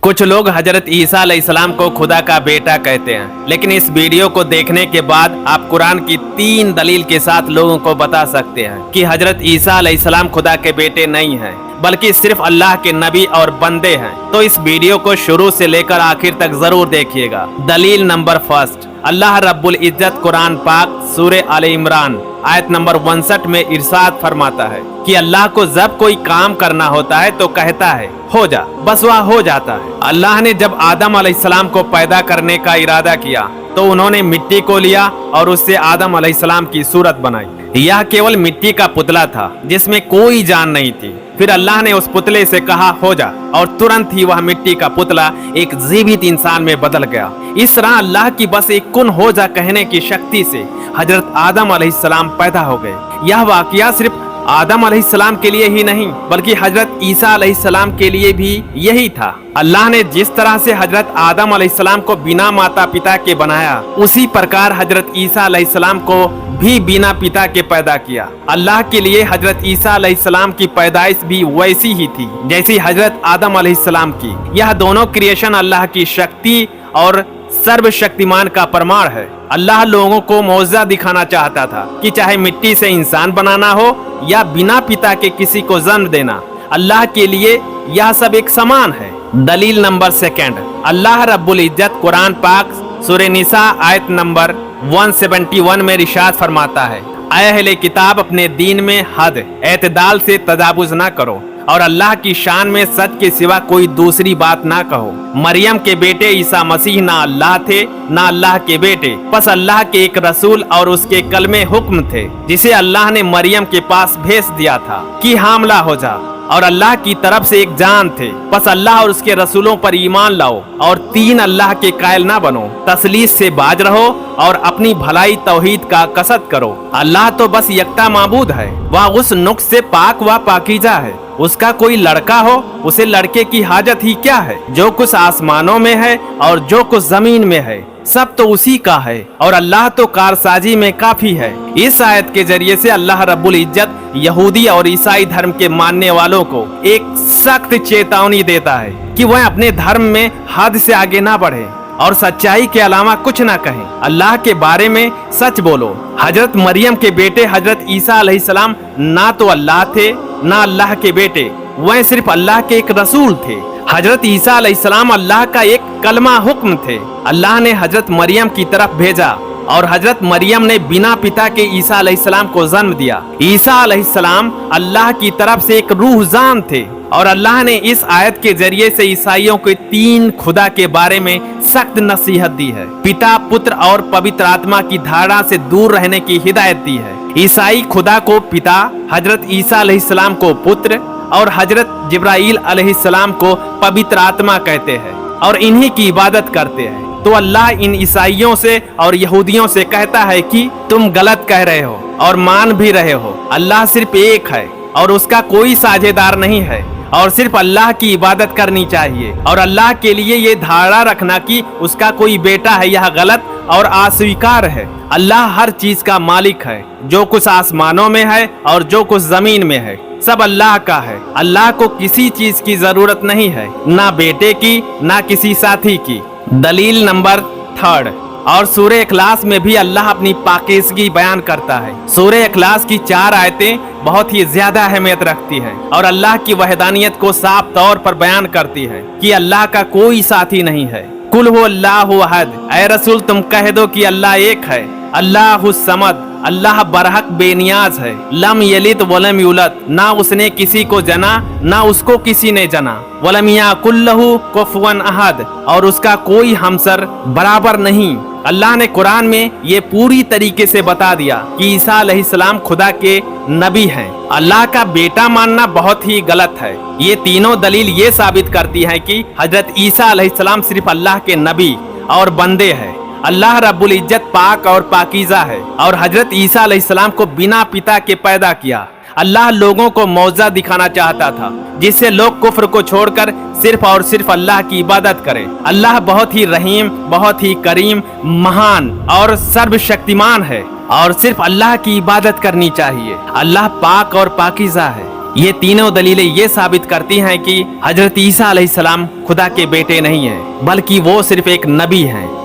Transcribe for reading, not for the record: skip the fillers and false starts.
कुछ लोग हजरत ईसा अलैहिस्सलाम को खुदा का बेटा कहते हैं, लेकिन इस वीडियो को देखने के बाद आप कुरान की 3 दलील के साथ लोगों को बता सकते हैं कि हजरत ईसा अलैहिस्सलाम खुदा के बेटे नहीं हैं, बल्कि सिर्फ अल्लाह के नबी और बंदे हैं। तो इस वीडियो को शुरू से लेकर आखिर तक जरूर देखिएगा। दलील नंबर फर्स्ट, अल्लाह रब्बुल इज्जत कुरान पाक सूरे आले इमरान आयत नंबर 62 में इरशाद फरमाता है कि अल्लाह को जब कोई काम करना होता है तो कहता है हो जा, बस वह हो जाता है। अल्लाह ने जब आदम अलैहिस्सलाम को पैदा करने का इरादा किया तो उन्होंने मिट्टी को लिया और उससे आदम अलैहिस्सलाम की सूरत बनाई। यह केवल मिट्टी का पुतला था जिसमें कोई जान नहीं थी। फिर अल्लाह ने उस पुतले से कहा हो जा, और तुरंत ही वह मिट्टी का पुतला एक जीवित इंसान में बदल गया। इस तरह अल्लाह की बस एक कुन हो जा कहने की शक्ति से हजरत आदम अलैहिस्सलाम पैदा हो गए। यह वाकया सिर्फ आदम अलैहिस्सलाम के लिए ही नहीं बल्कि हजरत ईसा अलैहिस्सलाम के लिए भी यही था। अल्लाह ने जिस तरह से हजरत आदम अलैहिस्सलाम को बिना माता पिता के बनाया, उसी प्रकार हजरत ईसा अलैहिस्सलाम को भी बिना पिता के पैदा किया। अल्लाह के लिए हजरत ईसा अलैहिस्सलाम की पैदाइश भी वैसी ही थी जैसी हजरत आदम अलैहिस्सलाम की। यह दोनों क्रिएशन अल्लाह की शक्ति और सर्वशक्तिमान का प्रमाण है। अल्लाह लोगों को मौजज़ा दिखाना चाहता था कि चाहे मिट्टी से इंसान बनाना हो या बिना पिता के किसी को जन्म देना, अल्लाह के लिए यह सब एक समान है। दलील नंबर सेकंड, अल्लाह रब्बुल इज्जत कुरान पाक सूरे निसा आयत नंबर 171 में इरशाद फरमाता है, ऐ अहले किताब अपने दीन में हद एतदाल से तजावुज ना करो और अल्लाह की शान में सच के सिवा कोई दूसरी बात ना कहो। मरियम के बेटे ईसा मसीह ना अल्लाह थे ना अल्लाह के बेटे, बस अल्लाह के एक रसूल और उसके कलमे हुक्म थे जिसे अल्लाह ने मरियम के पास भेज दिया था कि हामला हो जा, और अल्लाह की तरफ से एक जान थे। बस अल्लाह और उसके रसूलों पर ईमान लाओ और 3 अल्लाह के कायल ना बनो, तसलीस से बाज रहो और अपनी भलाई तौहीद का कसद करो। अल्लाह तो बस यकता माबूद है, वह उस नुक्स से पाक व पाकीजा है। उसका कोई लड़का हो उसे लड़के की हाजत ही क्या है। जो कुछ आसमानों में है और जो कुछ जमीन में है सब तो उसी का है, और अल्लाह तो कारसाजी में काफी है। इस आयत के जरिए से अल्लाह रब्बुल इज्जत यहूदी और ईसाई धर्म के मानने वालों को एक सख्त चेतावनी देता है कि वह अपने धर्म में हद से आगे ना बढ़े और सच्चाई के अलावा कुछ ना कहें। अल्लाह के बारे में सच बोलो। हजरत मरियम के बेटे हजरत ईसा अलैहिस्सलाम ना तो अल्लाह थे ना अल्लाह के बेटे, वह सिर्फ अल्लाह के एक रसूल थे। हजरत ईसा अलैहिस्सलाम अल्लाह का एक कलमा हुक्म थे। अल्लाह ने हजरत मरियम की तरफ भेजा और हजरत मरियम ने बिना पिता के ईसा अलैहिस्सलाम को जन्म दिया। ईसा अलैहिस्सलाम अल्लाह की तरफ से एक रूह जान थे, और अल्लाह ने इस आयत के जरिए से ईसाइयों के 3 खुदा के बारे में सख्त नसीहत दी है। पिता, पुत्र और पवित्र आत्मा की धारणा से दूर रहने की हिदायत दी है। ईसाई खुदा को पिता, हजरत ईसा अलैहिस्सलाम को पुत्र और हजरत जिब्राइल अलैहिस्सलाम को पवित्र आत्मा कहते हैं और इन्हीं की इबादत करते हैं। तो अल्लाह इन ईसाइयों से और यहूदियों से कहता है कि तुम गलत कह रहे हो और मान भी रहे हो। अल्लाह सिर्फ एक है और उसका कोई साझेदार नहीं है, और सिर्फ अल्लाह की इबादत करनी चाहिए। और अल्लाह के लिए ये धारणा रखना कि उसका कोई बेटा है, यह गलत और अस्वीकार है। अल्लाह हर चीज का मालिक है। जो कुछ आसमानों में है और जो कुछ जमीन में है सब अल्लाह का है। अल्लाह को किसी चीज की जरूरत नहीं है, ना बेटे की ना किसी साथी की। दलील नंबर थर्ड, और सूरे इखलास में भी अल्लाह अपनी पाकीज़गी बयान करता है। सूरे इखलास की 4 आयतें बहुत ही ज्यादा अहमियत रखती हैं और अल्लाह की वहदानियत को साफ तौर पर बयान करती है कि अल्लाह का कोई साथी नहीं है। कुल हो अल्लाहु अहद, ऐ रसूल तुम कह दो कि अल्लाह एक है। अल्लाहु समद, अल्लाह बरहक बेनियाज है। लम यलिद वलम यूलद, ना उसने किसी को जना ना उसको किसी ने जना। वलम याकुल्लहु कुफुवन अहद, और उसका कोई हमसर बराबर नहीं। अल्लाह ने कुरान में ये पूरी तरीके से बता दिया कि ईसा अलैहिस्सलाम खुदा के नबी हैं। अल्लाह का बेटा मानना बहुत ही गलत है। ये तीनों दलील ये साबित करती हैं कि हजरत ईसा अलैहिस्सलाम सिर्फ अल्लाह के नबी और बंदे हैं। अल्लाह रब्बुल इज्जत पाक और पाकीज़ा है और हजरत ईसा अलैहिस्सलाम को बिना पिता के पैदा किया। अल्लाह लोगों को मौजज़ा दिखाना चाहता था जिससे लोग कुफ्र को छोड़कर सिर्फ और सिर्फ अल्लाह की इबादत करें। अल्लाह बहुत ही रहीम, बहुत ही करीम, महान और सर्वशक्तिमान है और सिर्फ अल्लाह की इबादत करनी चाहिए। अल्लाह पाक और पाकीज़ा है। ये तीनों दलीलें ये साबित करती हैं कि हजरत ईसा अलैहिस्सलाम खुदा के बेटे नहीं हैं, बल्कि वो सिर्फ एक नबी हैं।